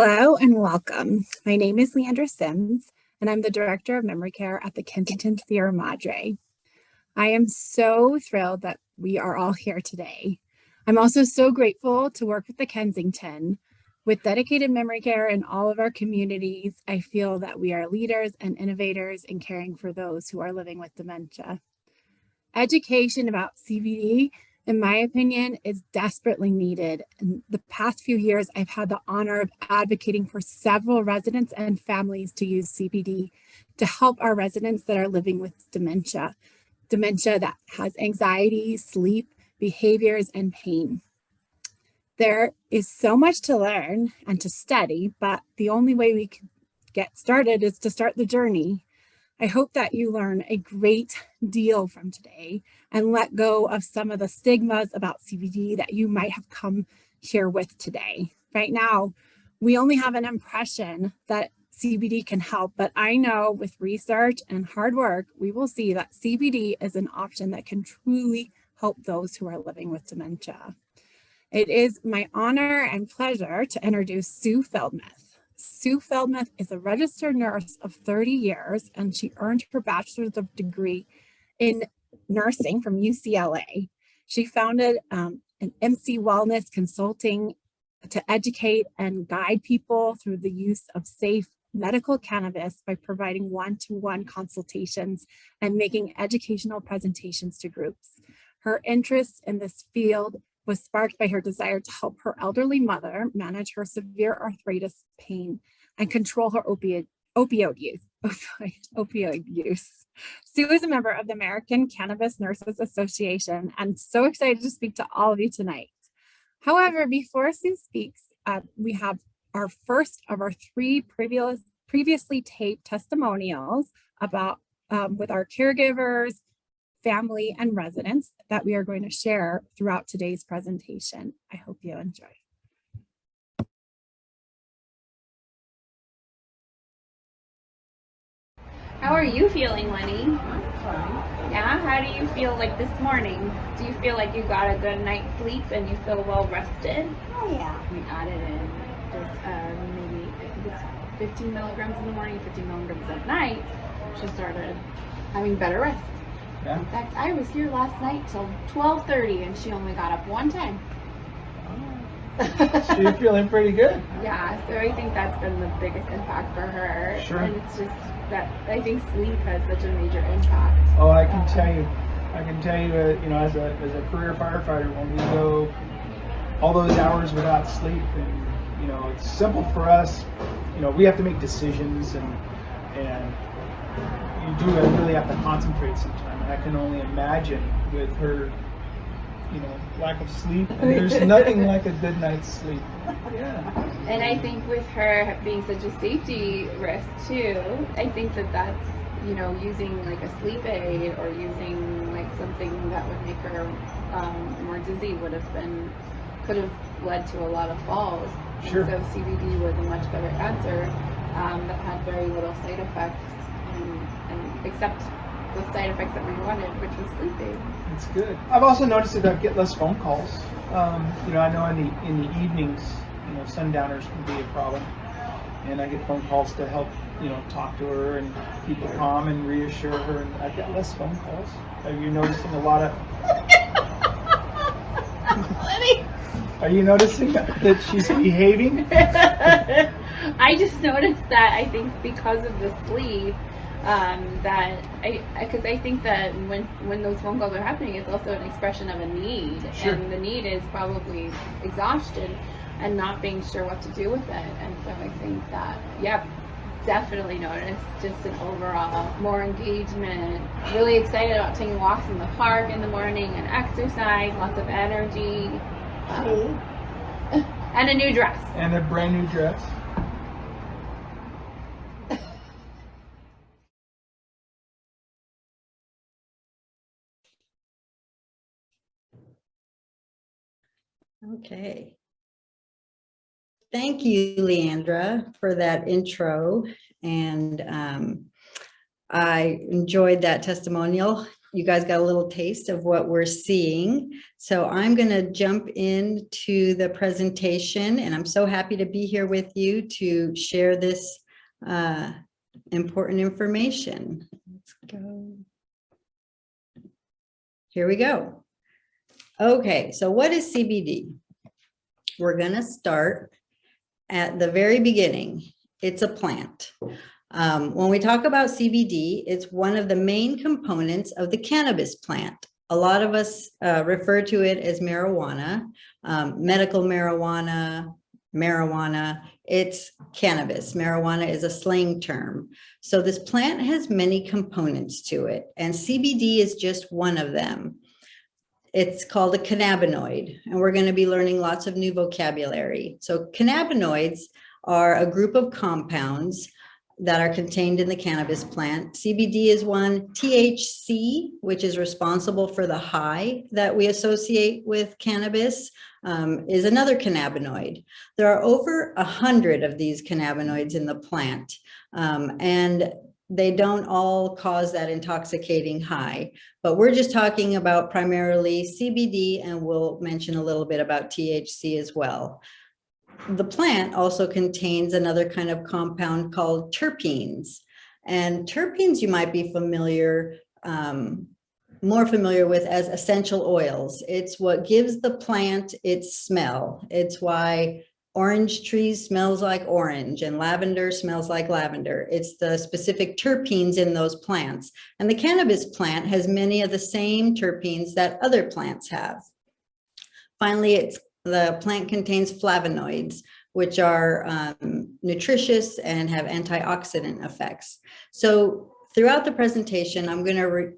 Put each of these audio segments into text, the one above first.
Hello and welcome. My name is Leandra Sims, and I'm the Director of Memory Care at the Kensington Senior Living. I am so thrilled that we are all here today. I'm also so grateful to work with the Kensington. With dedicated memory care in all of our communities, I feel that we are leaders and innovators in caring for those who are living with dementia. Education about CBD, in my opinion, is desperately needed. In the past few years, I've had the honor of advocating for several residents and families to use CBD to help our residents that are living with dementia that has anxiety, sleep, behaviors, and pain. There is so much to learn and to study, but the only way we can get started is to start the journey. I hope that you learn a great deal from today and let go of some of the stigmas about CBD that you might have come here with today. Right now, we only have an impression that CBD can help, but I know with research and hard work, we will see that CBD is an option that can truly help those who are living with dementia. It is my honor and pleasure to introduce Sue Feldmeth. Sue Feldmeth is a registered nurse of 30 years, and she earned her bachelor's degree in nursing from UCLA. She founded an MC Wellness Consulting to educate and guide people through the use of safe medical cannabis by providing one-to-one consultations and making educational presentations to groups. Her interest in this field was sparked by her desire to help her elderly mother manage her severe arthritis pain and control her opioid use. Sue is a member of the American Cannabis Nurses Association and so excited to speak to all of you tonight. However, before Sue speaks, we have our first of our three previously taped testimonials about with our caregivers, family, and residents that we are going to share throughout today's presentation. I hope you enjoy. How are you feeling, Lenny? I'm fine. Yeah, how do you feel like this morning? Do you feel like you got a good night's sleep and you feel well rested? Oh yeah. We added in just maybe, I think it's 15 milligrams in the morning, 15 milligrams at night. She started having better rest. Yeah. In fact, I was here last night till 12:30 and she only got up one time. So you're feeling pretty good. Yeah, so I think that's been the biggest impact for her. Sure. And it's just that I think sleep has such a major impact. Oh, I can tell you, you know, as a career firefighter, when we go all those hours without sleep, and you know, it's simple for us. You know, we have to make decisions, and you do really have to concentrate sometimes. And I can only imagine with her, you know, lack of sleep. And there's nothing like a good night's sleep. Yeah. And I think with her being such a safety risk too, I think that's, you know, using like a sleep aid or using like something that would make her more dizzy could have led to a lot of falls. Sure. And so CBD was a much better answer that had very little side effects and except the side effects that we wanted, which was sleeping. It's good. I've also noticed that I get less phone calls. You know, I know in the evenings, you know, sundowners can be a problem, and I get phone calls to help, you know, talk to her and keep her calm and reassure her. And I get less phone calls. Are you noticing a lot of? Are you noticing that she's behaving? I just noticed that I think because of the sleep. Because I think that when those phone calls are happening, it's also an expression of a need. Sure. And the need is probably exhaustion and not being sure what to do with it. And so I think that, yeah, definitely noticed just an overall more engagement, really excited about taking walks in the park in the morning and exercise, lots of energy, and a new dress. And a brand new dress. Okay. Thank you, Leandra, for that intro. And I enjoyed that testimonial. you guys got a little taste of what we're seeing. So I'm going to jump into the presentation, and I'm so happy to be here with you to share this important information. Let's go. Here we go. Okay, so what is CBD? We're going to start at the very beginning. It's a plant. When we talk about CBD, it's one of the main components of the cannabis plant. A lot of us refer to it as marijuana, medical marijuana, marijuana. It's cannabis. Marijuana is a slang term. So this plant has many components to it, and CBD is just one of them. It's called a cannabinoid, and we're going to be learning lots of new vocabulary. So cannabinoids are a group of compounds that are contained in the cannabis plant. CBD is one. THC, which is responsible for the high that we associate with cannabis, is another cannabinoid. There are over 100 of these cannabinoids in the plant, and they don't all cause that intoxicating high, but we're just talking about primarily CBD, and we'll mention a little bit about THC as well. The plant also contains another kind of compound called terpenes, and terpenes you might be more familiar with as essential oils. It's what gives the plant its smell. It's why orange trees smells like orange and lavender smells like lavender. It's the specific terpenes in those plants. And the cannabis plant has many of the same terpenes that other plants have. Finally, the plant contains flavonoids, which are nutritious and have antioxidant effects. So throughout the presentation, I'm going to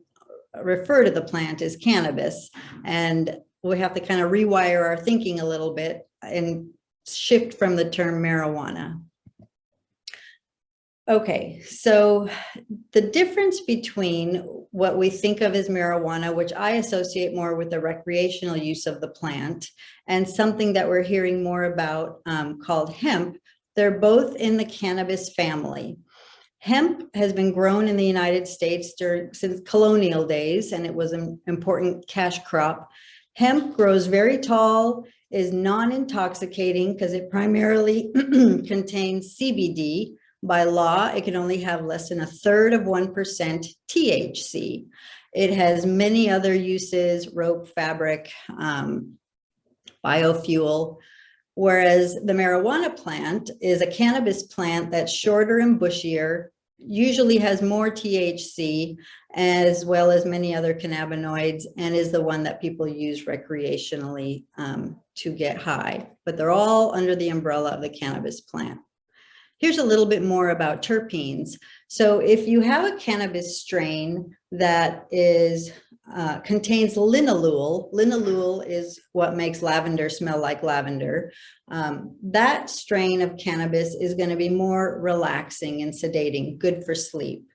refer to the plant as cannabis, and we have to kind of rewire our thinking a little bit and shift from the term marijuana. Okay, so the difference between what we think of as marijuana, which I associate more with the recreational use of the plant, and something that we're hearing more about called hemp, they're both in the cannabis family. Hemp has been grown in the United States since colonial days, and it was an important cash crop. Hemp grows very tall, is non-intoxicating because it primarily contains CBD. By law, it can only have less than 1/3 of 1% THC. It has many other uses, rope, fabric, biofuel, whereas the marijuana plant is a cannabis plant that's shorter and bushier, usually has more THC, as well as many other cannabinoids, and is the one that people use recreationally to get high. But they're all under the umbrella of the cannabis plant. Here's a little bit more about terpenes. So if you have a cannabis strain that contains linalool, linalool is what makes lavender smell like lavender. That strain of cannabis is going to be more relaxing and sedating, good for sleep.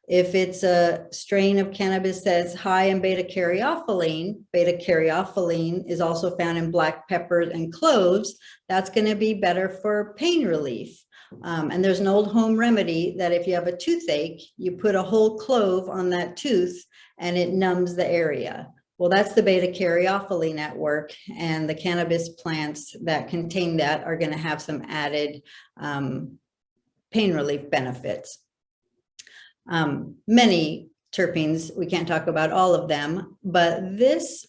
If it's a strain of cannabis that's high in beta-caryophyllene is also found in black pepper and cloves, that's going to be better for pain relief. And there's an old home remedy that if you have a toothache, you put a whole clove on that tooth and it numbs the area. Well, that's the beta-caryophyllene at work, and the cannabis plants that contain that are going to have some added pain relief benefits. Many terpenes, we can't talk about all of them, but this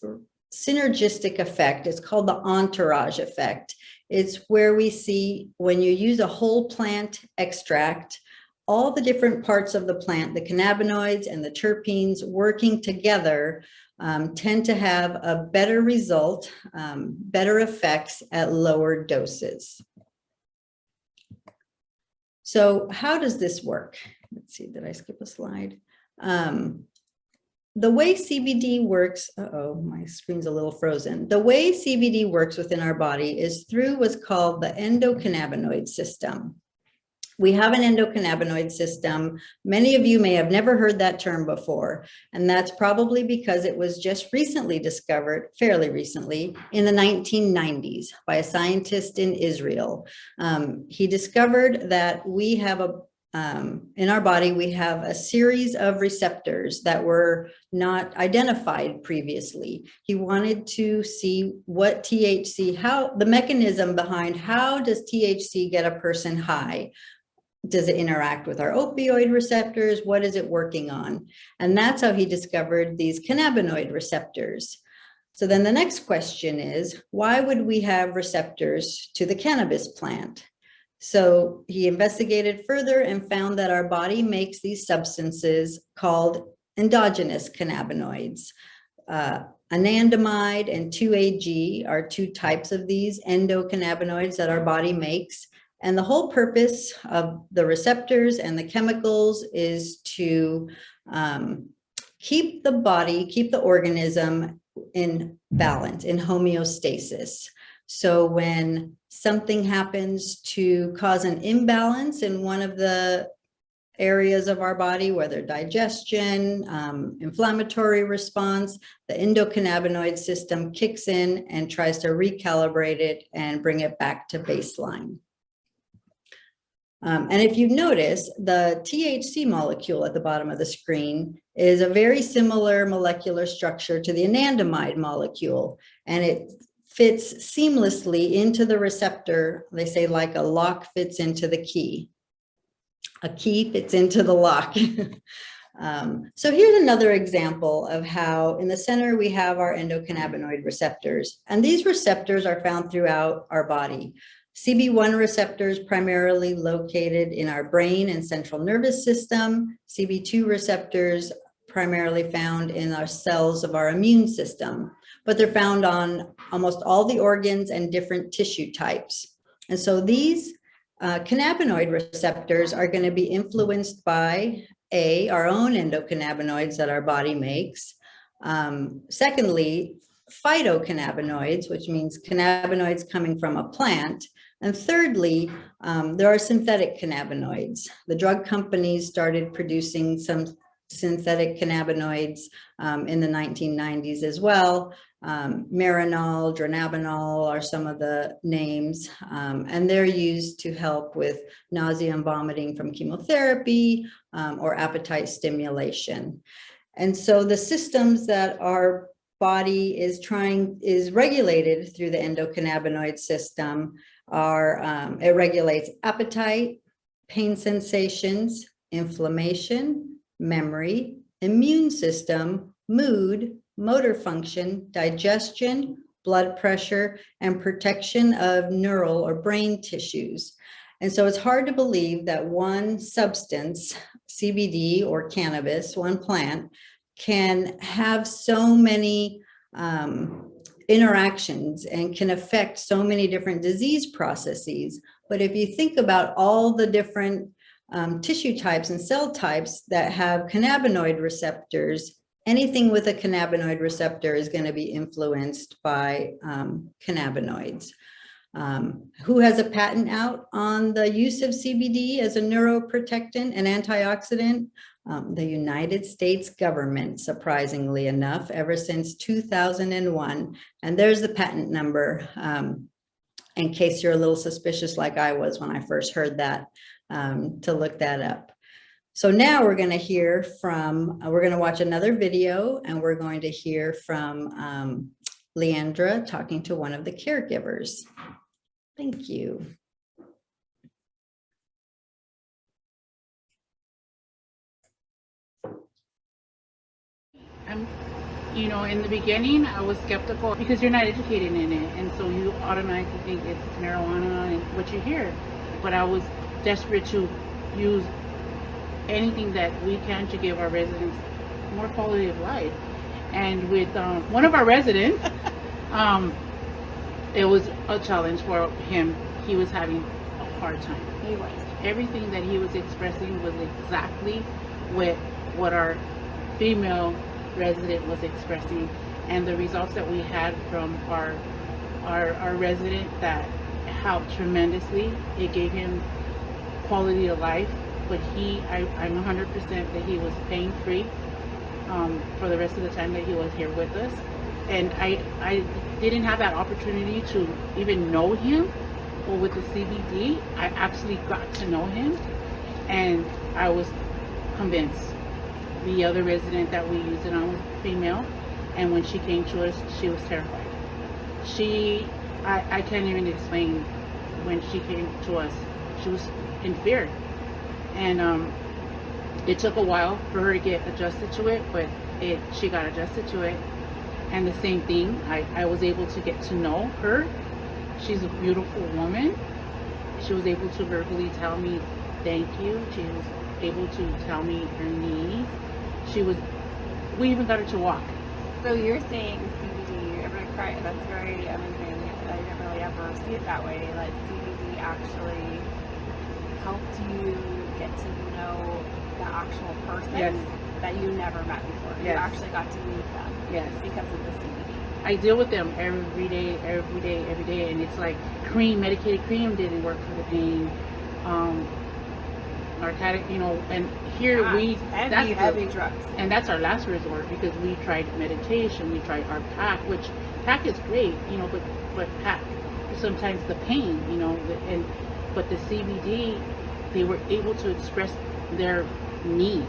synergistic effect is called the entourage effect. It's where we see when you use a whole plant extract, all the different parts of the plant, the cannabinoids and the terpenes working together tend to have a better result, better effects at lower doses. So how does this work? Let's see, did I skip a slide? The way CBD works, my screen's a little frozen. The way CBD works within our body is through what's called the endocannabinoid system. We have an endocannabinoid system. Many of you may have never heard that term before, and that's probably because it was just recently discovered, fairly recently, in the 1990s by a scientist in Israel. He discovered that we have in our body, we have a series of receptors that were not identified previously. He wanted to see what THC, how the mechanism behind how does THC get a person high? Does it interact with our opioid receptors? What is it working on? And that's how he discovered these cannabinoid receptors. So then the next question is, why would we have receptors to the cannabis plant? So he investigated further and found that our body makes these substances called endogenous cannabinoids. Anandamide and 2-AG are two types of these endocannabinoids that our body makes. And the whole purpose of the receptors and the chemicals is to keep the body, keep the organism in balance, in homeostasis. So when something happens to cause an imbalance in one of the areas of our body, whether digestion, inflammatory response, the endocannabinoid system kicks in and tries to recalibrate it and bring it back to baseline. And if you notice, the THC molecule at the bottom of the screen is a very similar molecular structure to the anandamide molecule, and it fits seamlessly into the receptor. They say like a lock fits into the key. A key fits into the lock. So here's another example of how in the center we have our endocannabinoid receptors, and these receptors are found throughout our body. CB1 receptors primarily located in our brain and central nervous system. CB2 receptors primarily found in our cells of our immune system, but they're found on almost all the organs and different tissue types. And so these cannabinoid receptors are going to be influenced by our own endocannabinoids that our body makes. Secondly, phytocannabinoids, which means cannabinoids coming from a plant. And thirdly, there are synthetic cannabinoids. The drug companies started producing some synthetic cannabinoids in the 1990s as well. Marinol, dronabinol are some of the names, and they're used to help with nausea and vomiting from chemotherapy or appetite stimulation. And so the systems that our body is regulated through the endocannabinoid system are, it regulates appetite, pain sensations, inflammation, memory, immune system, mood, motor function, digestion, blood pressure, and protection of neural or brain tissues. And so it's hard to believe that one substance, CBD or cannabis, one plant, can have so many interactions and can affect so many different disease processes. But if you think about all the different tissue types and cell types that have cannabinoid receptors, anything with a cannabinoid receptor is going to be influenced by cannabinoids. Who has a patent out on the use of CBD as a neuroprotectant and antioxidant? The United States government, surprisingly enough, ever since 2001. And there's the patent number, in case you're a little suspicious like I was when I first heard that, to look that up. So now we're going to hear from, we're going to watch another video, and we're going to hear from Leandra talking to one of the caregivers. Thank you. You know, in the beginning, I was skeptical because you're not educated in it, and so you automatically think it's marijuana and what you hear. But I was desperate to use anything that we can to give our residents more quality of life. And with one of our residents, it was a challenge for him. He was having a hard time. He was. Everything that he was expressing was exactly what our female resident was expressing, and the results that we had from our resident that helped tremendously. It gave him quality of life, but I'm 100% that he was pain free for the rest of the time that he was here with us. And I didn't have that opportunity to even know him, but with the CBD I actually got to know him, And I was convinced. The other resident that we used it on was female, and when she came to us, she was terrified. I can't even explain when she came to us. She was in fear, and it took a while for her to get adjusted to it, but she got adjusted to it. And the same thing, I was able to get to know her. She's a beautiful woman. She was able to verbally tell me thank you. She was able to tell me her needs. We even got her to walk. So you're saying CBD, I'm gonna cry, that's very amazing. I didn't really ever see it that way. Like CBD actually helped you get to know the actual person Yes. that you never met before. You Yes. actually got to meet them. Yes. Because of the CBD. I deal with them every day, and it's like medicated cream didn't work for the pain. Narcotic, and here heavy drugs. and that's our last resort, because we tried meditation, we tried our pack, which pack is great, but pack sometimes the pain, but the CBD, they were able to express their need,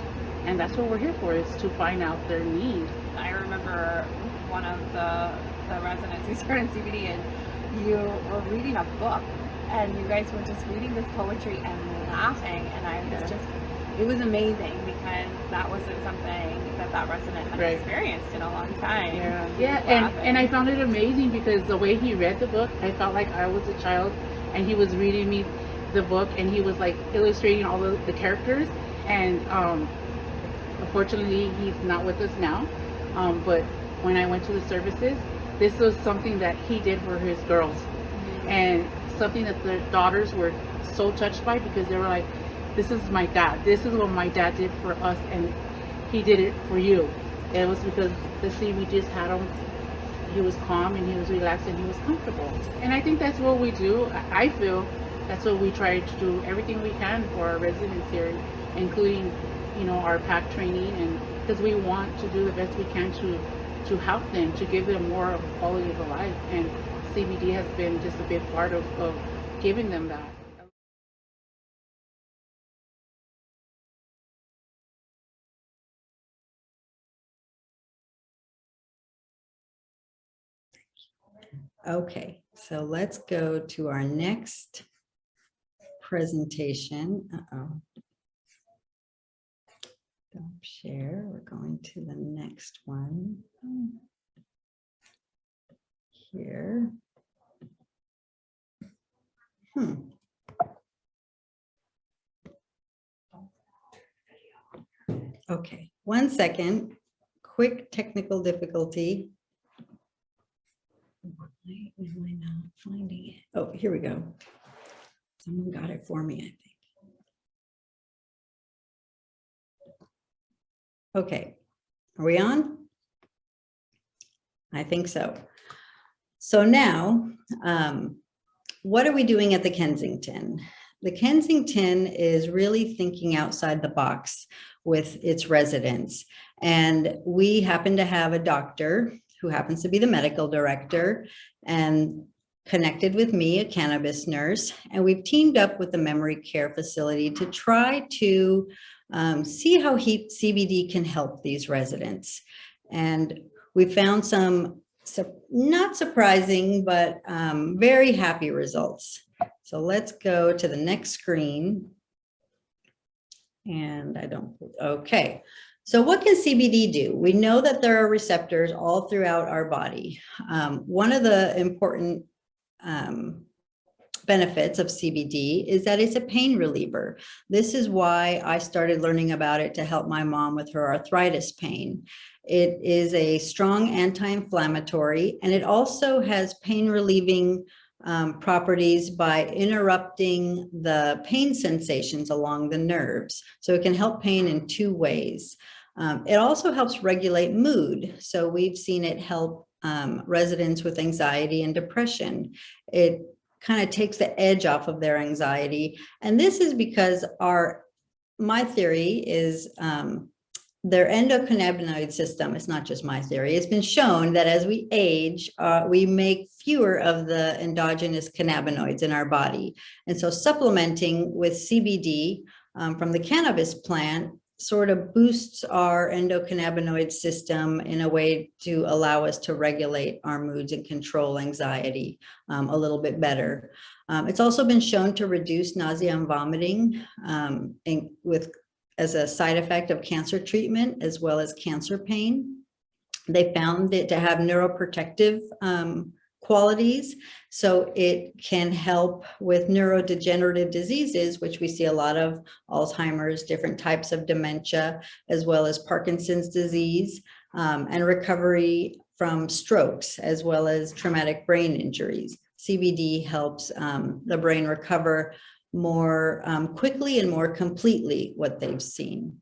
and that's what we're here for, is to find out their needs. I remember one of the residents who started CBD, and you were reading a book, and you guys were just reading this poetry and laughing, and I was it was amazing, because that wasn't something that resident had experienced in a long time. And I found it amazing, because the way he read the book, I felt like I was a child, and he was reading me the book, and he was like illustrating all the characters, and unfortunately he's not with us now, but when I went to the services, this was something that he did for his girls, and something that the daughters were so touched by, because they were like, this is my dad, this is what my dad did for us, and he did it for you. It was because the CBD just had him, he was calm, and he was relaxed, and he was comfortable. And I think that's what we do. I feel that's what we try to do, everything we can for our residents here, including our PAC training, and because we want to do the best we can to help them, to give them more of a quality of life, and CBD has been just a big part of giving them that. Okay, so let's go to our next presentation. Don't share. We're going to the next one here. Okay, 1 second. Quick technical difficulty. Why am I not finding it? Oh, here we go. Someone got it for me, I think. Okay, are we on? I think so. So now, what are we doing at the Kensington? The Kensington is really thinking outside the box with its residents. And we happen to have a doctor who happens to be the medical director and connected with me, a cannabis nurse. And we've teamed up with the memory care facility to try to see how CBD can help these residents. And we found some not surprising, but very happy results. So let's go to the next screen. And okay. So what can CBD do? We know that there are receptors all throughout our body. One of the important benefits of CBD is that it's a pain reliever. This is why I started learning about it, to help my mom with her arthritis pain. It is a strong anti-inflammatory, and it also has pain relieving properties by interrupting the pain sensations along the nerves. So it can help pain in 2 ways. It also helps regulate mood. So we've seen it help residents with anxiety and depression. It kind of takes the edge off of their anxiety. And this is because my theory is their endocannabinoid system, it's not just my theory, it's been shown that as we age, we make fewer of the endogenous cannabinoids in our body. And so supplementing with CBD from the cannabis plant sort of boosts our endocannabinoid system in a way to allow us to regulate our moods and control anxiety a little bit better. It's also been shown to reduce nausea and vomiting as a side effect of cancer treatment, as well as cancer pain. They found it to have neuroprotective qualities, so it can help with neurodegenerative diseases, which we see a lot of: Alzheimer's, different types of dementia, as well as Parkinson's disease, and recovery from strokes, as well as traumatic brain injuries. CBD helps the brain recover more quickly and more completely, what they've seen.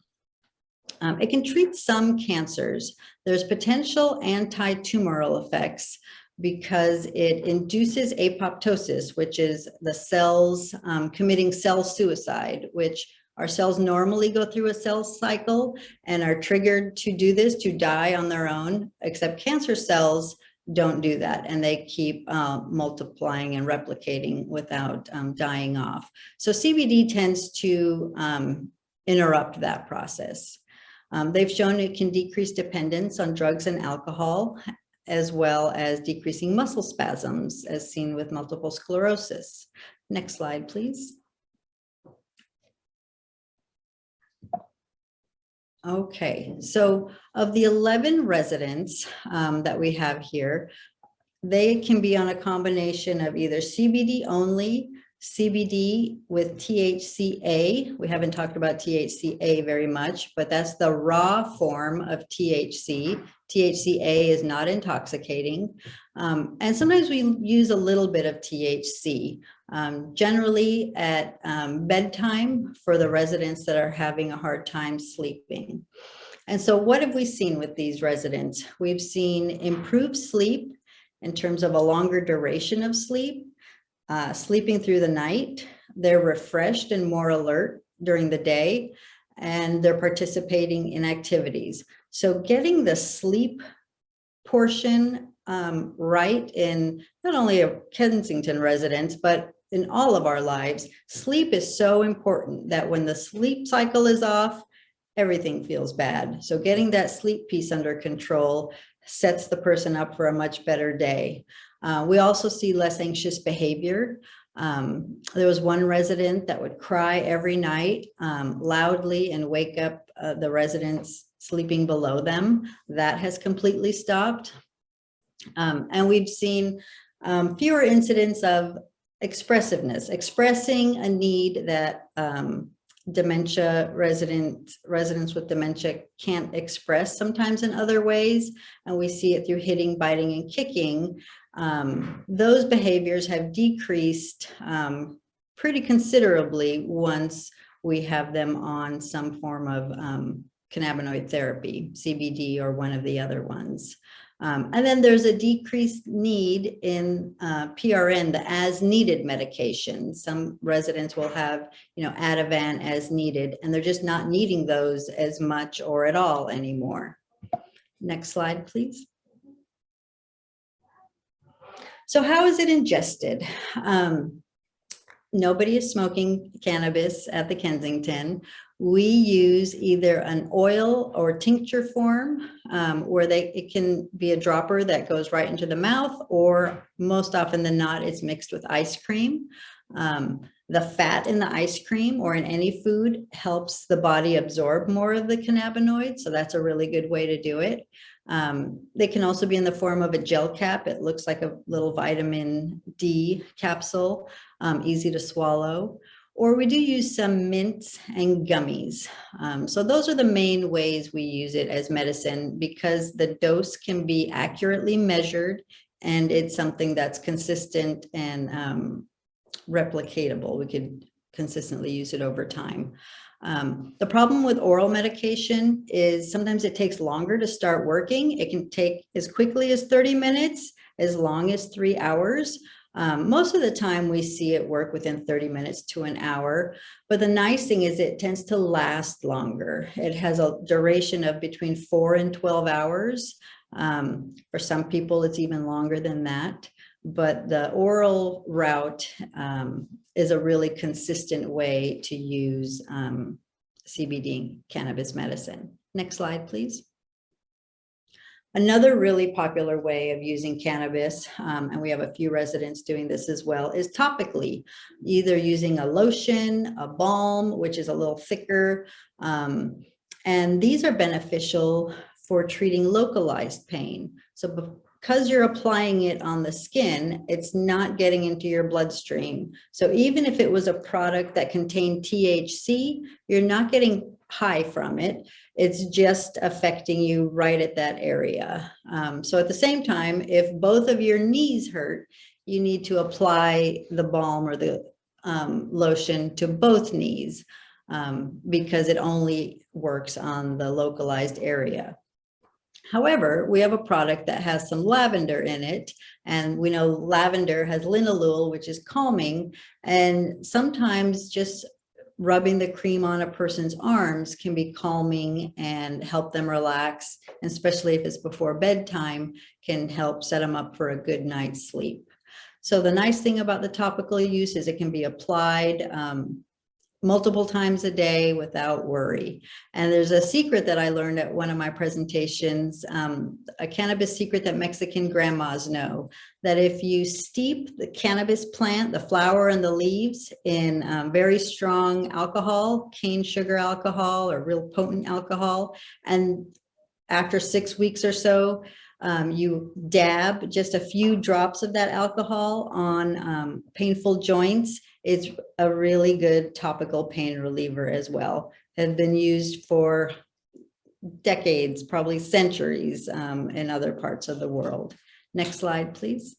It can treat some cancers. There's potential anti-tumoral effects because it induces apoptosis, which is the cells committing cell suicide, which our cells normally go through a cell cycle and are triggered to do this, to die on their own, except cancer cells don't do that, and they keep multiplying and replicating without dying off. So CBD tends to interrupt that process. They've shown it can decrease dependence on drugs and alcohol, as well as decreasing muscle spasms, as seen with multiple sclerosis. Next slide, please. Okay, so of the 11 residents that we have here, they can be on a combination of either CBD only, CBD with THCA. We haven't talked about THCA very much, but that's the raw form of THC. THCA is not intoxicating. And sometimes we use a little bit of THC, generally at bedtime for the residents that are having a hard time sleeping. And so what have we seen with these residents? We've seen improved sleep in terms of a longer duration of sleep. Sleeping through the night, they're refreshed and more alert during the day, and they're participating in activities. So getting the sleep portion right in not only a Kensington residents, but in all of our lives, sleep is so important that when the sleep cycle is off, everything feels bad. So getting that sleep piece under control sets the person up for a much better day. We also see less anxious behavior. There was one resident that would cry every night loudly and wake up the residents sleeping below them. That has completely stopped. And we've seen fewer incidents of expressiveness, expressing a need that dementia residents with dementia can't express sometimes in other ways. And we see it through hitting, biting, and kicking. Those behaviors have decreased pretty considerably once we have them on some form of cannabinoid therapy, CBD or one of the other ones. And then there's a decreased need in PRN, the as needed medication. Some residents will have, Ativan as needed, and they're just not needing those as much or at all anymore. Next slide, please. So how is it ingested? Nobody is smoking cannabis at the Kensington. We use either an oil or tincture form where it can be a dropper that goes right into the mouth, or most often than not, it's mixed with ice cream. The fat in the ice cream or in any food helps the body absorb more of the cannabinoids, so that's a really good way to do it. They can also be in the form of a gel cap. It looks like a little vitamin D capsule, easy to swallow. Or we do use some mints and gummies. So those are the main ways we use it as medicine, because the dose can be accurately measured and it's something that's consistent and replicatable. We could consistently use it over time. The problem with oral medication is sometimes it takes longer to start working. It can take as quickly as 30 minutes, as long as 3 hours. Most of the time we see it work within 30 minutes to an hour, but the nice thing is it tends to last longer. It has a duration of between 4 and 12 hours. For some people, it's even longer than that. but the oral route is a really consistent way to use CBD cannabis medicine. Next slide, please. Another really popular way of using cannabis, and we have a few residents doing this as well, is topically, either using a lotion, a balm, which is a little thicker, and these are beneficial for treating localized pain. So because you're applying it on the skin, it's not getting into your bloodstream. So even if it was a product that contained THC, you're not getting high from it. It's just affecting you right at that area. So at the same time, if both of your knees hurt, you need to apply the balm or the lotion to both knees because it only works on the localized area. However, we have a product that has some lavender in it, and we know lavender has linalool, which is calming, and sometimes just rubbing the cream on a person's arms can be calming and help them relax, and especially if it's before bedtime, can help set them up for a good night's sleep. So the nice thing about the topical use is it can be applied multiple times a day without worry. And there's a secret that I learned at one of my presentations, a cannabis secret that Mexican grandmas know, that if you steep the cannabis plant, the flower and the leaves in very strong alcohol, cane sugar alcohol or real potent alcohol, and after 6 weeks or so, you dab just a few drops of that alcohol on painful joints, it's a really good topical pain reliever as well. Has been used for decades, probably centuries in other parts of the world. Next slide, please.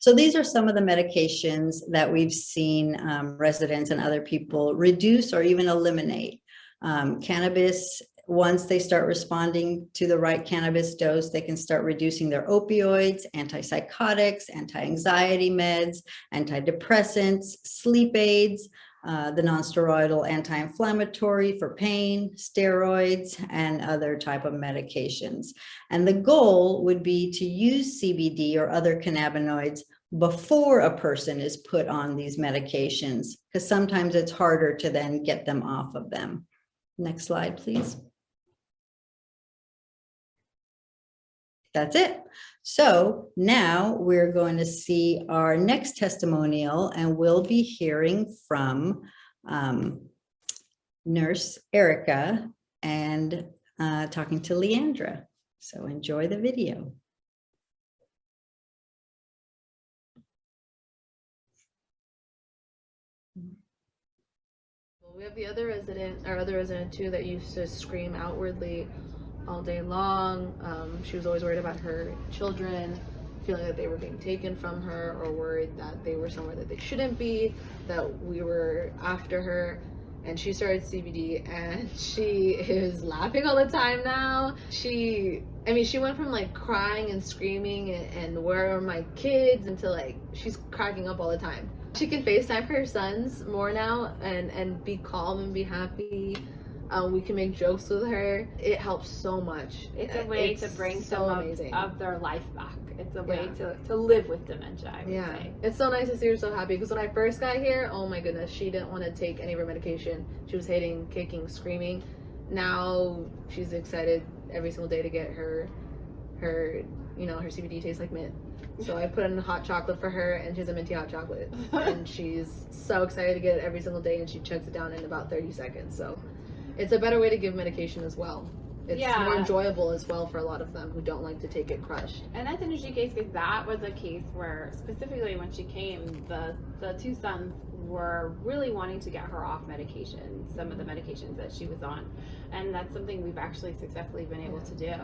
So these are some of the medications that we've seen residents and other people reduce or even eliminate. Cannabis, once they start responding to the right cannabis dose, they can start reducing their opioids, antipsychotics, anti-anxiety meds, antidepressants, sleep aids, the nonsteroidal anti-inflammatory for pain, steroids, and other type of medications. And the goal would be to use CBD or other cannabinoids before a person is put on these medications, because sometimes it's harder to then get them off of them. Next slide, please. That's it. So now we're going to see our next testimonial, and we'll be hearing from Nurse Erica and talking to Leandra. So enjoy the video. We have the other resident, our other resident too, that used to scream outwardly all day long. She was always worried about her children, feeling that they were being taken from her, or worried that they were somewhere that they shouldn't be, that we were after her. And she started CBD, and she is laughing all the time now. She went from like crying and screaming and where are my kids, until like she's cracking up all the time. She can FaceTime her sons more now and be calm and be happy. We can make jokes with her. It helps so much. It's a way to bring so some of their life back. It's a way to live with dementia, I would say. It's so nice to see her so happy, because when I first got here, oh my goodness, she didn't want to take any of her medication. She was hating, kicking, screaming. Now she's excited every single day to get her CBD tastes like mint. So I put in hot chocolate for her, and she's a minty hot chocolate. And she's so excited to get it every single day, and she chugs it down in about 30 seconds. So it's a better way to give medication as well. It's more enjoyable as well for a lot of them who don't like to take it crushed. And that's an interesting case, because that was a case where specifically when she came, the two sons were really wanting to get her off medication, some of the medications that she was on. And that's something we've actually successfully been able to do.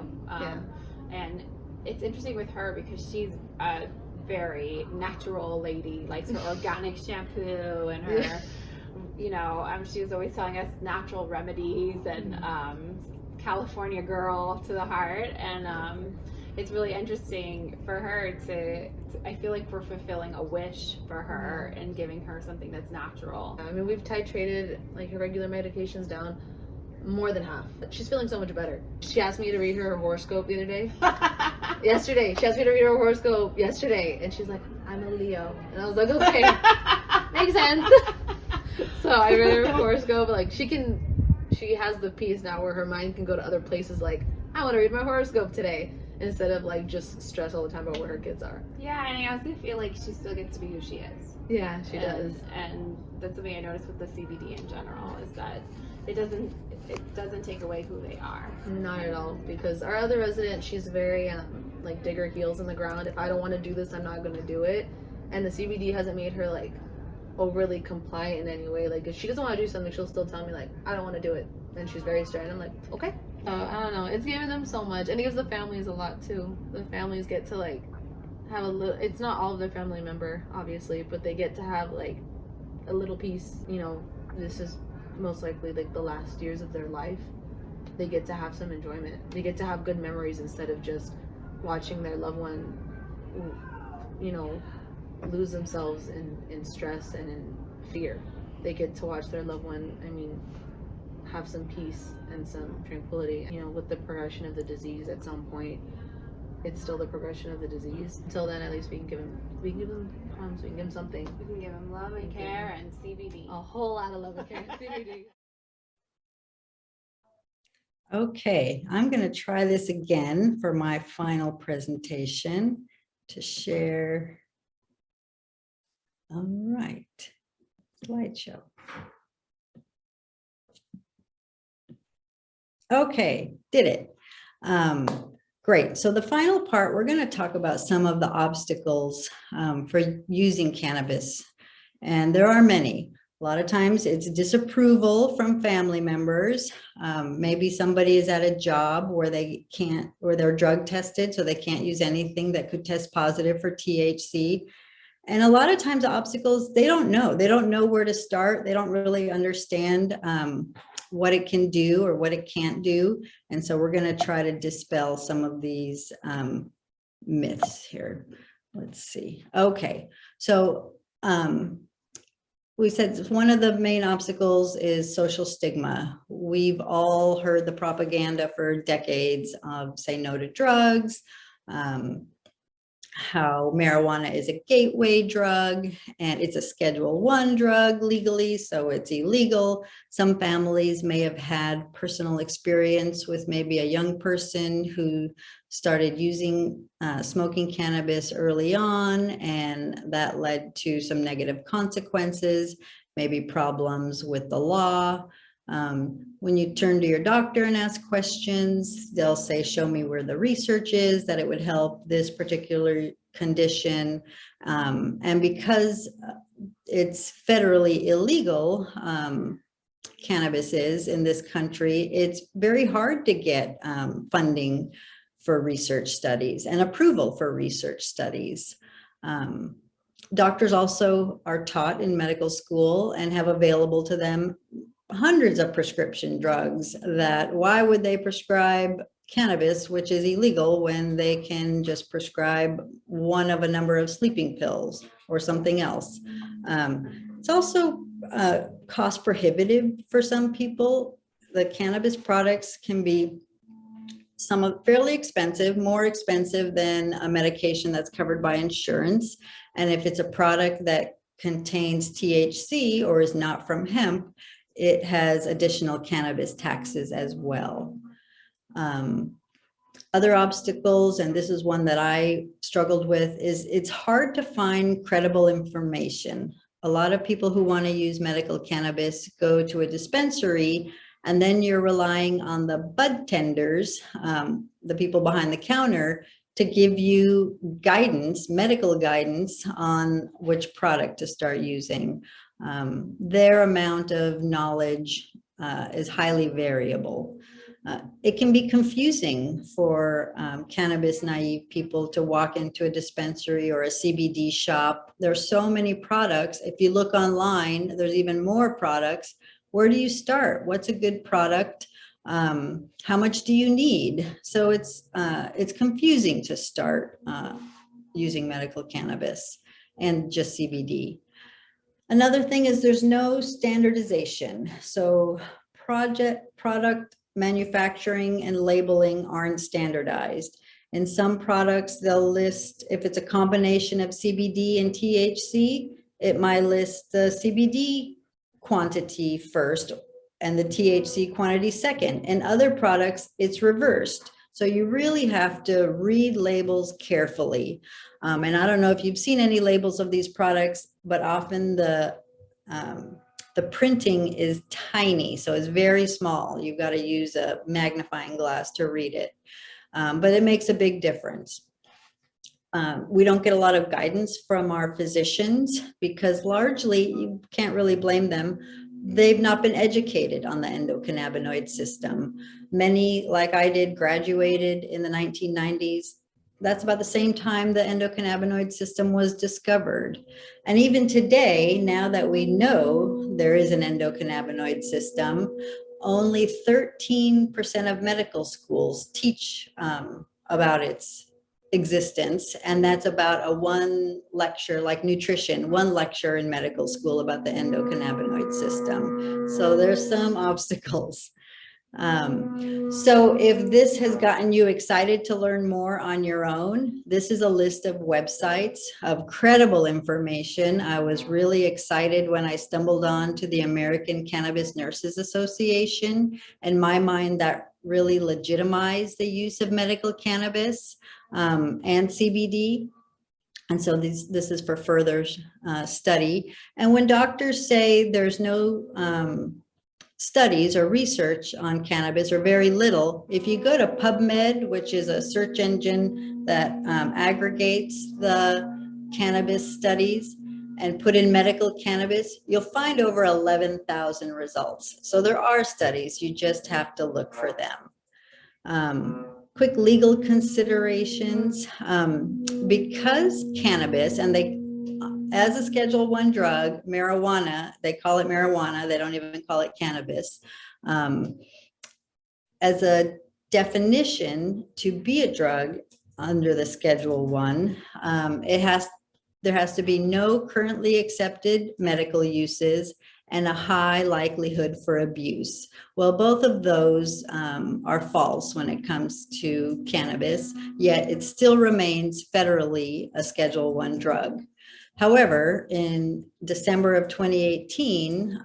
And it's interesting with her because she's a very natural lady, likes her organic shampoo and her, she was always telling us natural remedies and California girl to the heart. And it's really interesting for her I feel like we're fulfilling a wish for her and giving her something that's natural. I mean, we've titrated like her regular medications down more than half. She's feeling so much better. She asked me to read her horoscope the other day. yesterday. She asked me to read her horoscope yesterday, and she's like, I'm a Leo. And I was like, okay, makes sense. So I read her horoscope. Like, she has the peace now where her mind can go to other places, like, I want to read my horoscope today, instead of like just stress all the time about where her kids are. Yeah, and I also feel like she still gets to be who she is. Yeah, she does. And that's something I noticed with the CBD in general, is that it doesn't take away who they are. Not at all, because our other resident, she's very like dig her heels in the ground. If I don't want to do this, I'm not going to do it. And the CBD hasn't made her like overly compliant in any way. Like, if she doesn't want to do something, she'll still tell me like, I don't want to do it. And she's very straight. I'm like, okay. I don't know. It's giving them so much, and it gives the families a lot too. The families get to like have a little. It's not all of their family member, obviously, but they get to have like a little piece. You know, this is most likely like the last years of their life. They get to have some enjoyment. They get to have good memories instead of just watching their loved one, you know, lose themselves in stress and in fear. They get to watch their loved one, I mean, have some peace and some tranquility. You know, with the progression of the disease, at some point it's still the progression of the disease. Until then, at least we can give them crumbs, we can give them something. We can give them love and care and CBD. A whole lot of love and care and CBD. Okay, I'm going to try this again for my final presentation to share. All right, slideshow. Okay, did it. Great. So the final part, we're going to talk about some of the obstacles for using cannabis. And there are many. A lot of times it's disapproval from family members. Maybe somebody is at a job where they can't, or they're drug tested, so they can't use anything that could test positive for THC. And a lot of times the obstacles, they don't know where to start. They don't really understand what it can do or what it can't do. And so we're going to try to dispel some of these myths here. Let's see. Okay, so we said one of the main obstacles is social stigma. We've all heard the propaganda for decades of say no to drugs, how marijuana is a gateway drug and it's a Schedule I drug legally, so it's illegal. Some families may have had personal experience with maybe a young person who started using smoking cannabis early on, and that led to some negative consequences, maybe problems with the law. When you turn to your doctor and ask questions, they'll say, show me where the research is that it would help this particular condition. And because it's federally illegal, cannabis is in this country, it's very hard to get funding for research studies and approval for research studies. Doctors also are taught in medical school and have available to them hundreds of prescription drugs. That why would they prescribe cannabis, which is illegal, when they can just prescribe one of a number of sleeping pills or something else. It's also cost prohibitive for some people. The cannabis products can be fairly expensive, more expensive than a medication that's covered by insurance. And if it's a product that contains THC or is not from hemp, it has additional cannabis taxes as well. Other obstacles, and this is one that I struggled with, is it's hard to find credible information. A lot of people who want to use medical cannabis go to a dispensary, and then you're relying on the bud tenders, the people behind the counter, to give you guidance, medical guidance on which product to start using. Their amount of knowledge is highly variable. It can be confusing for cannabis naive people to walk into a dispensary or a CBD shop. There's so many products. If you look online, there's even more products. Where do you start? What's a good product? How much do you need? So it's confusing to start using medical cannabis and just CBD. Another thing is there's no standardization. So product manufacturing and labeling aren't standardized. In some products, they'll list, if it's a combination of CBD and THC, it might list the CBD quantity first and the THC quantity second. In other products, it's reversed. So you really have to read labels carefully. And I don't know if you've seen any labels of these products, but often the printing is tiny, so it's very small. You've got to use a magnifying glass to read it, but it makes a big difference. We don't get a lot of guidance from our physicians because largely, you can't really blame them. They've not been educated on the endocannabinoid system. Many, like I did, graduated in the 1990s. That's about the same time the endocannabinoid system was discovered. And even today, now that we know there is an endocannabinoid system, only 13% of medical schools teach about its existence. And that's about a one lecture, like nutrition, one lecture in medical school about the endocannabinoid system. So there's some obstacles. So if this has gotten you excited to learn more on your own, this is a list of websites of credible information. I was really excited when I stumbled on to the American Cannabis Nurses Association. In my mind, that really legitimized the use of medical cannabis and CBD. And so this is for further study. And when doctors say there's no studies or research on cannabis, or very little, if you go to PubMed, which is a search engine that aggregates the cannabis studies, and put in medical cannabis, you'll find over 11,000 results. So there are studies, you just have to look for them. Quick legal considerations, because cannabis, and they, as a Schedule I drug, marijuana, they call it marijuana, they don't even call it cannabis. As a definition to be a drug under the Schedule I, there has to be no currently accepted medical uses and a high likelihood for abuse. Well, both of those are false when it comes to cannabis, yet it still remains federally a Schedule I drug. However, in December of 2018,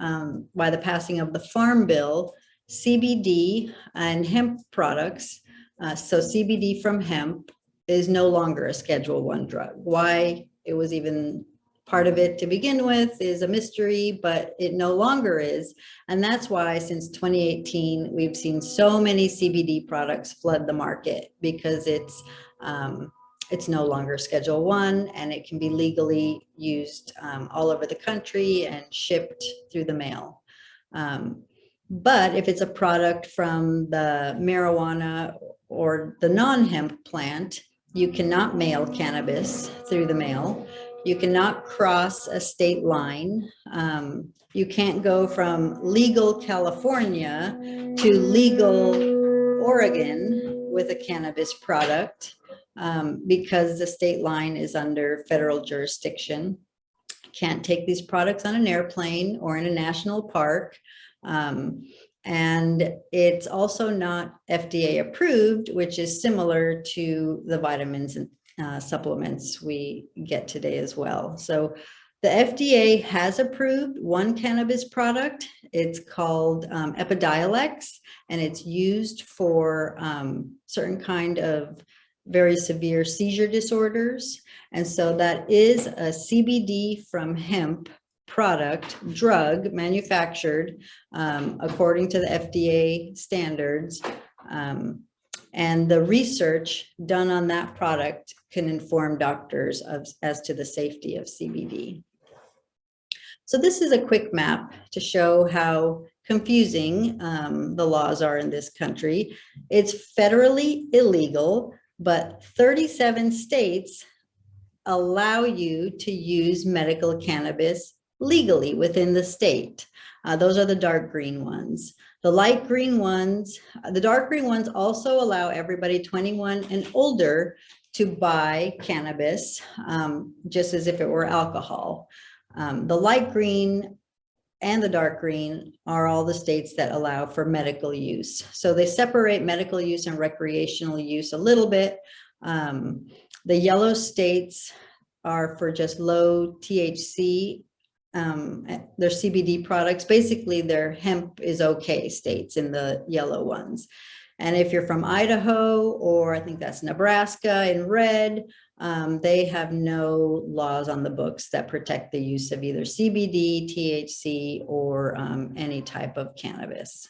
by the passing of the Farm Bill, CBD and hemp products, so CBD from hemp, is no longer a Schedule I drug. Why it was even part of it to begin with is a mystery, but it no longer is. And that's why since 2018, we've seen so many CBD products flood the market, because it's no longer Schedule I, and it can be legally used all over the country and shipped through the mail. But if it's a product from the marijuana or the non-hemp plant, you cannot mail cannabis through the mail. You cannot cross a state line. You can't go from legal California to legal Oregon with a cannabis product, because the state line is under federal jurisdiction. Can't take these products on an airplane or in a national park. And it's also not FDA approved, which is similar to the vitamins and supplements we get today as well. So the FDA has approved one cannabis product. It's called Epidiolex, and it's used for certain kind of very severe seizure disorders. And so that is a CBD from hemp product, drug manufactured according to the FDA standards. And the research done on that product can inform doctors as to the safety of CBD. So this is a quick map to show how confusing the laws are in this country. It's federally illegal, but 37 states allow you to use medical cannabis legally within the state. Those are the dark green ones. The light green ones, the dark green ones also allow everybody 21 and older to buy cannabis, just as if it were alcohol. The light green and the dark green are all the states that allow for medical use. So they separate medical use and recreational use a little bit. The yellow states are for just low THC. Their CBD products, basically their hemp is okay states in the yellow ones. And if you're from Idaho, or I think that's Nebraska in red, they have no laws on the books that protect the use of either CBD, THC, or any type of cannabis.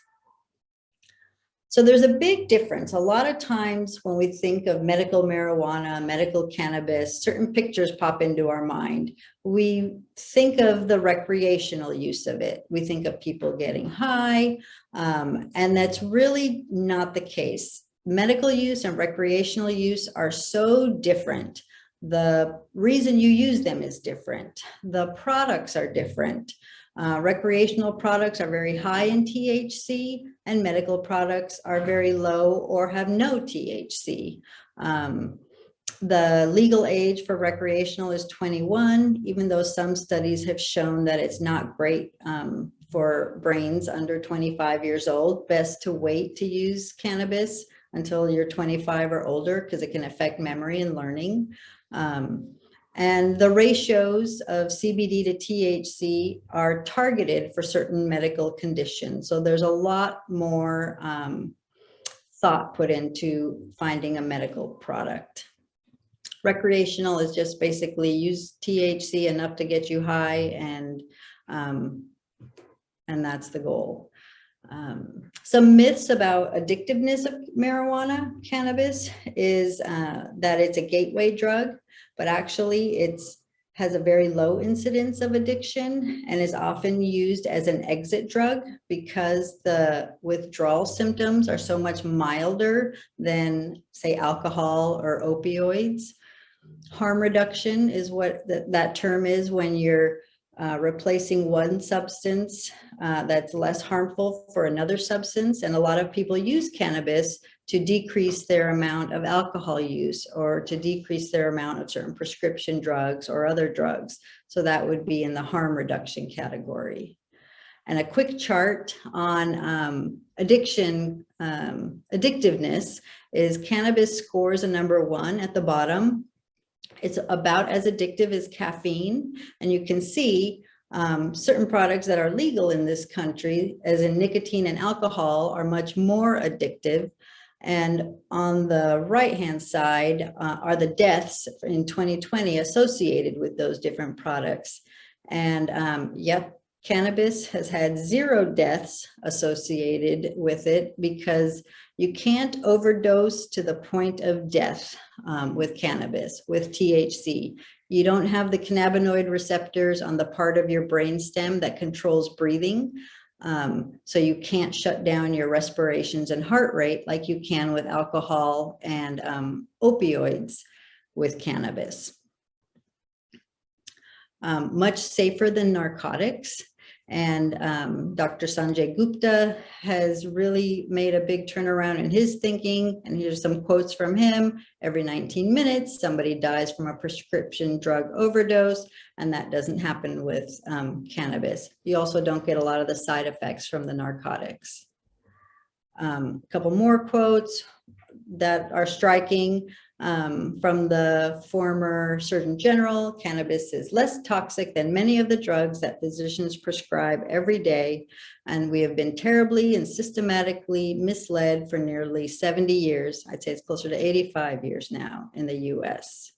So there's a big difference. A lot of times when we think of medical marijuana, medical cannabis, certain pictures pop into our mind. We think of the recreational use of it. We think of people getting high, and that's really not the case. Medical use and recreational use are so different. The reason you use them is different. The products are different. Recreational products are very high in THC, and medical products are very low or have no THC. The legal age for recreational is 21, even though some studies have shown that it's not great for brains under 25 years old. Best to wait to use cannabis until you're 25 or older, because it can affect memory and learning. And the ratios of CBD to THC are targeted for certain medical conditions. So there's a lot more thought put into finding a medical product. Recreational is just basically use THC enough to get you high, and that's the goal. Some myths about addictiveness of marijuana, cannabis, is that it's a gateway drug, but actually it has a very low incidence of addiction and is often used as an exit drug because the withdrawal symptoms are so much milder than, say, alcohol or opioids. Harm reduction is what that term is, when you're replacing one substance that's less harmful for another substance. And a lot of people use cannabis to decrease their amount of alcohol use, or to decrease their amount of certain prescription drugs or other drugs. So that would be in the harm reduction category. And a quick chart on addiction, addictiveness is cannabis scores a number 1 at the bottom. It's about as addictive as caffeine. And you can see certain products that are legal in this country, as in nicotine and alcohol, are much more addictive. And on the right-hand side are the deaths in 2020 associated with those different products. And yep, cannabis has had 0 deaths associated with it, because you can't overdose to the point of death with cannabis, with THC. You don't have the cannabinoid receptors on the part of your brainstem that controls breathing. So you can't shut down your respirations and heart rate like you can with alcohol and opioids with cannabis. Much safer than narcotics. And Dr. Sanjay Gupta has really made a big turnaround in his thinking. And here's some quotes from him. Every 19 minutes, somebody dies from a prescription drug overdose, and that doesn't happen with cannabis. You also don't get a lot of the side effects from the narcotics. A couple more quotes that are striking. From the former Surgeon General, cannabis is less toxic than many of the drugs that physicians prescribe every day, and we have been terribly and systematically misled for nearly 70 years. I'd say it's closer to 85 years now in the US.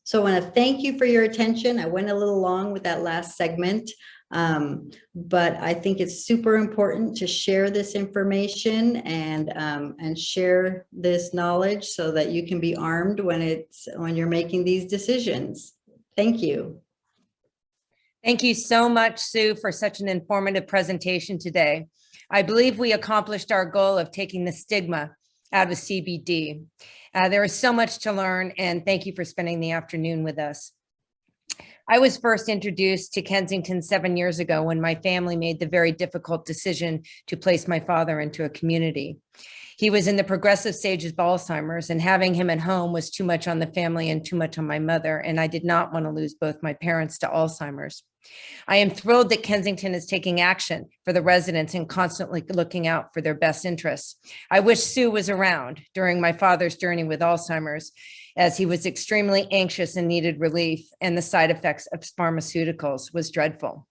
So I want to thank you for your attention. I went a little long with that last segment. But I think it's super important to share this information and share this knowledge so that you can be armed when you're making these decisions. Thank you. Thank you so much, Sue, for such an informative presentation today. I believe we accomplished our goal of taking the stigma out of CBD. There is so much to learn, and thank you for spending the afternoon with us. I was first introduced to Kensington 7 years ago when my family made the very difficult decision to place my father into a community. He was in the progressive stages of Alzheimer's, and having him at home was too much on the family and too much on my mother. And I did not want to lose both my parents to Alzheimer's. I am thrilled that Kensington is taking action for the residents and constantly looking out for their best interests. I wish Sue was around during my father's journey with Alzheimer's, as he was extremely anxious and needed relief, and the side effects of pharmaceuticals was dreadful.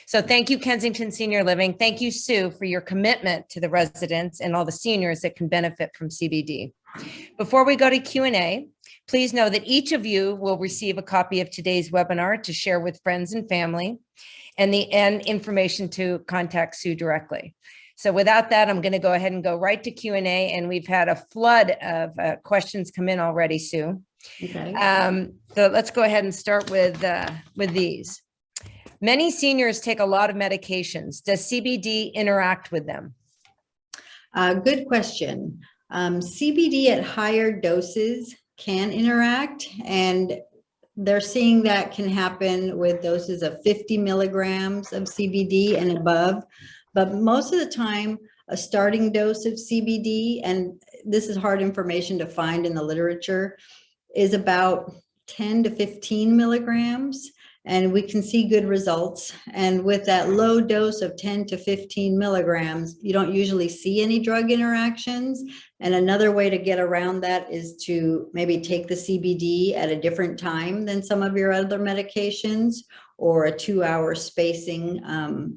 So thank you, Kensington Senior Living. Thank you, Sue, for your commitment to the residents and all the seniors that can benefit from CBD. Before we go to Q&A, please know that each of you will receive a copy of today's webinar to share with friends and family, and information to contact Sue directly. So without that, I'm going to go ahead and go right to Q&A, and we've had a flood of questions come in already, Sue. Okay. So let's go ahead and start with these. Many seniors take a lot of medications. Does CBD interact with them? Good question. CBD at higher doses can interact, and they're seeing that can happen with doses of 50 milligrams of CBD and above. But most of the time, a starting dose of CBD, and this is hard information to find in the literature, is about 10 to 15 milligrams. And we can see good results. And with that low dose of 10 to 15 milligrams, you don't usually see any drug interactions. And another way to get around that is to maybe take the CBD at a different time than some of your other medications, or a 2-hour spacing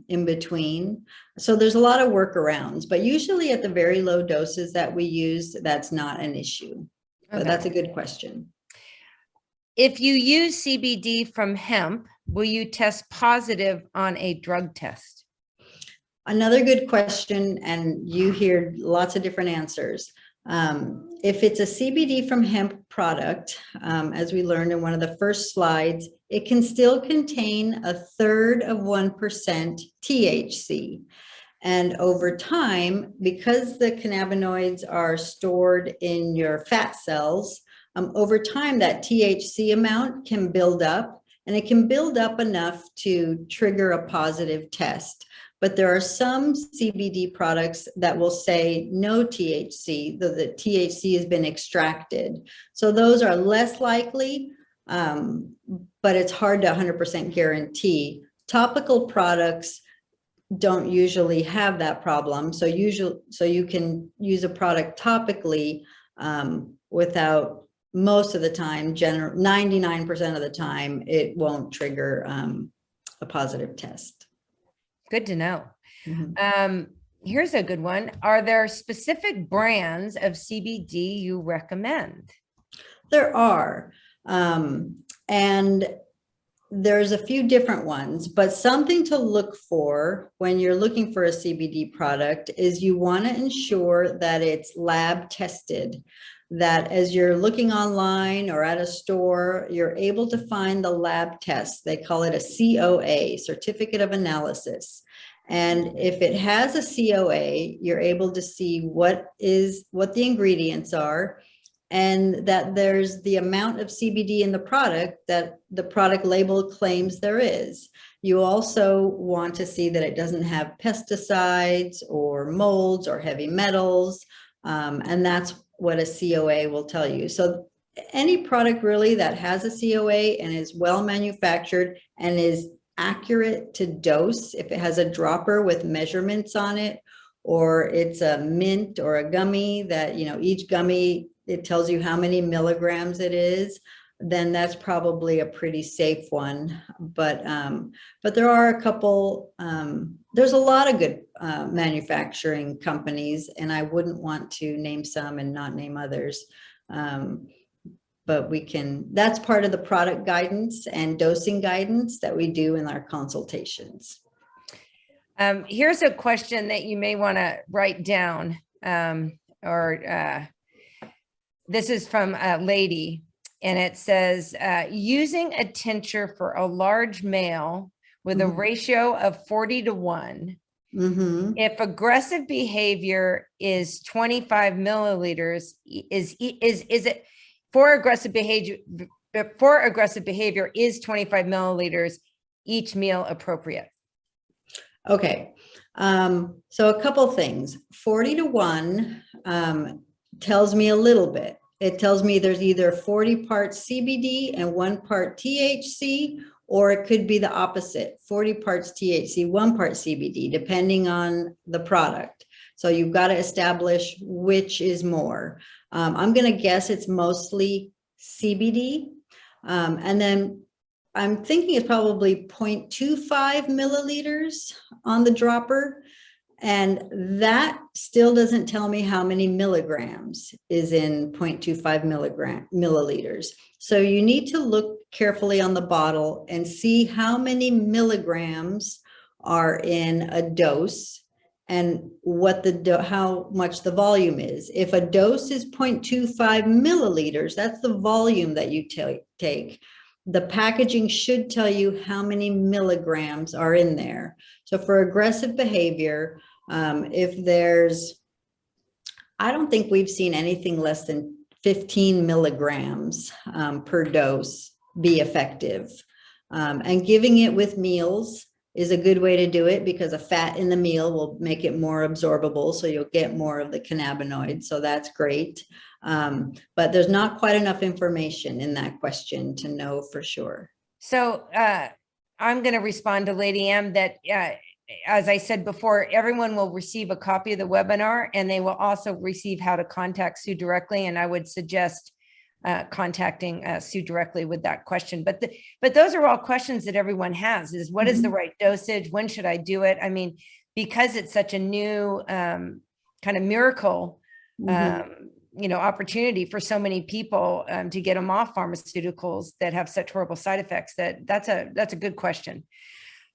in between. So there's a lot of workarounds, but usually at the very low doses that we use, that's not an issue. But that's a good question. If you use CBD from hemp, will you test positive on a drug test? Another good question, and you hear lots of different answers. If it's a CBD from hemp product, as we learned in one of the first slides, it can still contain 1/3 of 1% THC. And over time, because the cannabinoids are stored in your fat cells, over time, that THC amount can build up, and it can build up enough to trigger a positive test. But there are some CBD products that will say no THC, though the THC has been extracted. So those are less likely, but it's hard to 100% guarantee. Topical products don't usually have that problem. So you can use a product topically without, most of the time, 99% of the time, it won't trigger a positive test. Good to know. Mm-hmm. Here's a good one. Are there specific brands of CBD you recommend? There are. And there's a few different ones, but something to look for when you're looking for a CBD product is you want to ensure that it's lab tested, that as you're looking online or at a store, you're able to find the lab test. They call it a COA, Certificate of Analysis. And if it has a COA, you're able to see what the ingredients are, and that there's the amount of CBD in the product that the product label claims there is. You also want to see that it doesn't have pesticides or molds or heavy metals, and that's what a COA will tell you. So any product really that has a COA and is well manufactured and is accurate to dose, if it has a dropper with measurements on it, or it's a mint or a gummy that, each gummy, it tells you how many milligrams it is, then that's probably a pretty safe one. But there are a couple, there's a lot of good manufacturing companies, and I wouldn't want to name some and not name others. But that's part of the product guidance and dosing guidance that we do in our consultations. Here's a question that you may want to write down, this is from a lady, and it says, using a tincture for a large male with a ratio of 40:1, if aggressive behavior is 25 milliliters, is it for aggressive behavior? For aggressive behavior, is 25 milliliters each meal appropriate? Okay. So a couple things. 40-1 tells me a little bit. It tells me there's either 40 parts CBD and 1 part THC, or it could be the opposite, 40 parts THC, 1 part CBD, depending on the product. So you've got to establish which is more. I'm going to guess it's mostly CBD. And then I'm thinking it's probably 0.25 milliliters on the dropper. And that still doesn't tell me how many milligrams is in 0.25 milliliters. So you need to look carefully on the bottle and see how many milligrams are in a dose and what how much the volume is. If a dose is 0.25 milliliters, that's the volume that you take. The packaging should tell you how many milligrams are in there. So for aggressive behavior, if there's, I don't think we've seen anything less than 15 milligrams per dose be effective. And giving it with meals is a good way to do it, because a fat in the meal will make it more absorbable. So you'll get more of the cannabinoids. So that's great. But there's not quite enough information in that question to know for sure. So I'm going to respond to Lady M that, as I said before, everyone will receive a copy of the webinar, and they will also receive how to contact Sue directly. And I would suggest contacting Sue directly with that question. But those are all questions that everyone has, is what is the right dosage? When should I do it? I mean, because it's such a new kind of miracle, opportunity for so many people to get them off pharmaceuticals that have such horrible side effects, that's a good question.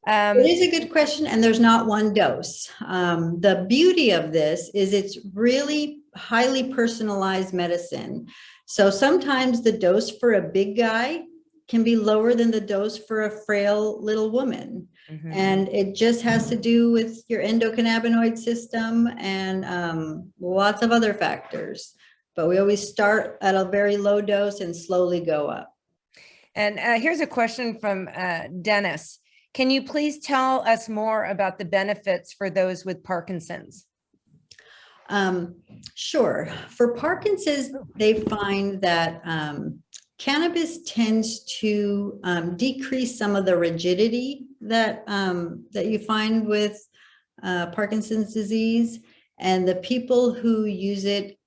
It is a good question, and there's not one dose. The beauty of this is it's really highly personalized medicine. So sometimes the dose for a big guy can be lower than the dose for a frail little woman. And it just has to do with your endocannabinoid system and lots of other factors. But we always start at a very low dose and slowly go up. And here's a question from Dennis. Can you please tell us more about the benefits for those with Parkinson's? Sure. For Parkinson's, they find that cannabis tends to decrease some of the rigidity that you find with Parkinson's disease, and the people who use it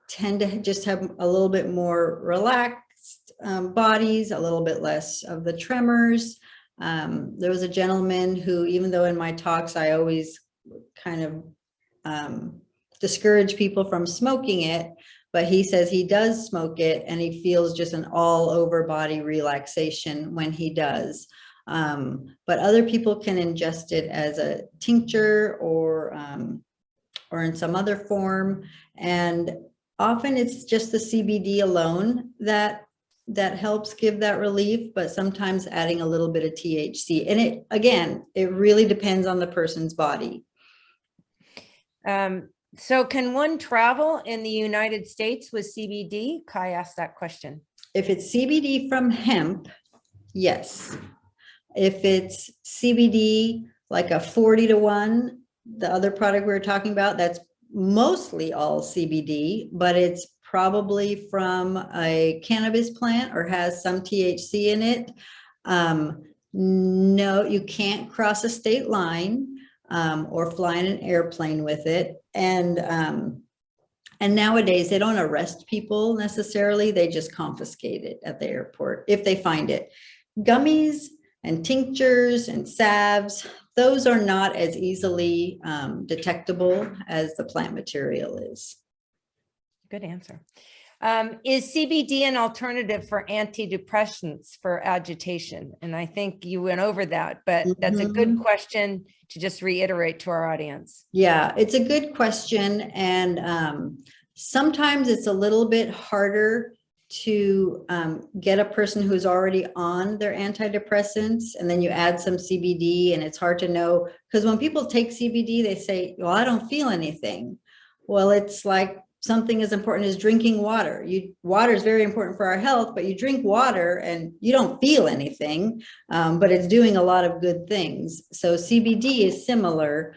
tend to just have a little bit more relaxed bodies, a little bit less of the tremors. There was a gentleman who, even though in my talks I always kind of discourage people from smoking it, but he says he does smoke it and he feels just an all over body relaxation when he does. But other people can ingest it as a tincture or in some other form. And often it's just the CBD alone that helps give that relief, but sometimes adding a little bit of THC. And it really depends on the person's body. So can one travel in the United States with CBD? Kai asked that question. If it's CBD from hemp, yes. If it's CBD, like a 40-1, the other product we were talking about, that's mostly all CBD, but it's probably from a cannabis plant or has some THC in it. No, you can't cross a state line or fly in an airplane with it. And nowadays they don't arrest people necessarily. They just confiscate it at the airport if they find it. Gummies and tinctures and salves, those are not as easily detectable as the plant material is. Good answer. Is CBD an alternative for antidepressants for agitation? And I think you went over that, but that's a good question to just reiterate to our audience. Yeah, it's a good question. And sometimes it's a little bit harder to get a person who's already on their antidepressants, and then you add some CBD, and it's hard to know, because when people take CBD, they say, well, I don't feel anything. Well, it's like something as important as drinking water. Water is very important for our health, but you drink water and you don't feel anything, but it's doing a lot of good things. So CBD is similar.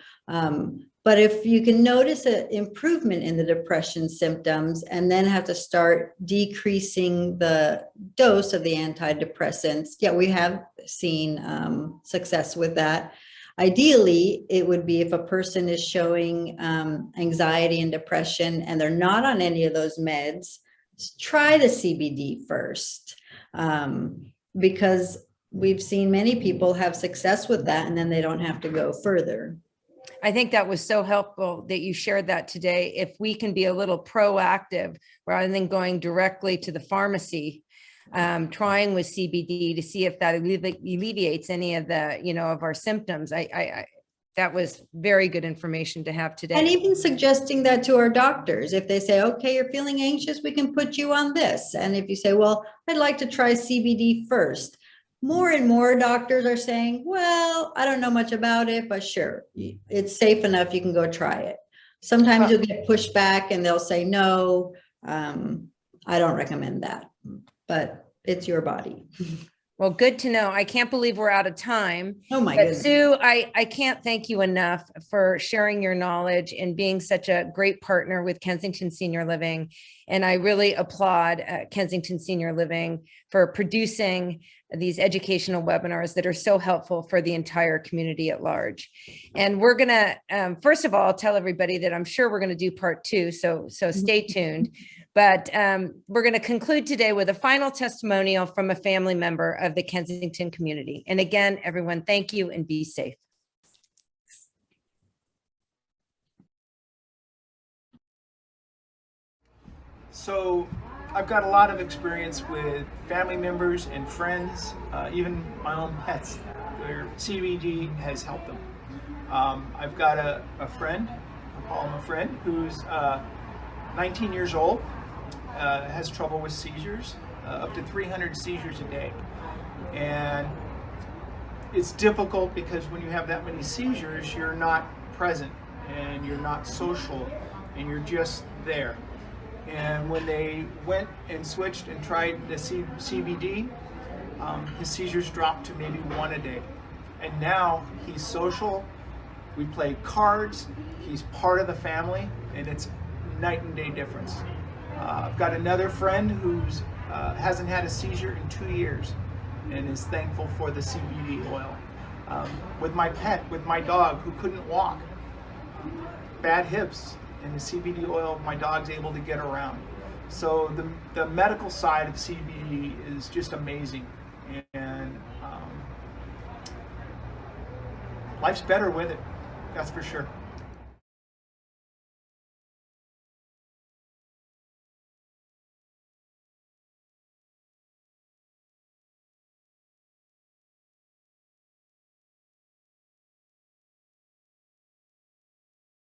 But if you can notice an improvement in the depression symptoms and then have to start decreasing the dose of the antidepressants, yeah, we have seen success with that. Ideally, it would be if a person is showing anxiety and depression and they're not on any of those meds, try the CBD first, because we've seen many people have success with that and then they don't have to go further. I think that was so helpful that you shared that today. If we can be a little proactive rather than going directly to the pharmacy, trying with CBD to see if that alleviates any of the, of our symptoms. That was very good information to have today. And even suggesting that to our doctors, if they say, okay, you're feeling anxious, we can put you on this. And if you say, well, I'd like to try CBD first. More and more doctors are saying, well, I don't know much about it, but sure, it's safe enough. You can go try it. Sometimes you'll get pushed back and they'll say, no, I don't recommend that, but it's your body. Well, good to know. I can't believe we're out of time. Oh my goodness. Sue, I can't thank you enough for sharing your knowledge and being such a great partner with Kensington Senior Living. And I really applaud Kensington Senior Living for producing these educational webinars that are so helpful for the entire community at large. And we're going to, first of all, tell everybody that I'm sure we're going to do part 2. So stay tuned. But we're going to conclude today with a final testimonial from a family member of the Kensington community. And again, everyone, thank you and be safe. So I've got a lot of experience with family members and friends, even my own pets, where CBD has helped them. I've got a friend, I'll call him a friend, who's 19 years old, has trouble with seizures, up to 300 seizures a day. And it's difficult because when you have that many seizures, you're not present and you're not social and you're just there. And when they went and switched and tried the CBD, his seizures dropped to maybe 1 a day. And now he's social, we play cards, he's part of the family, and it's night and day difference. I've got another friend who's hasn't had a seizure in 2 years and is thankful for the CBD oil. With my pet, with my dog who couldn't walk, bad hips, and the CBD oil, my dog's able to get around. So the medical side of CBD is just amazing, and life's better with it, that's for sure.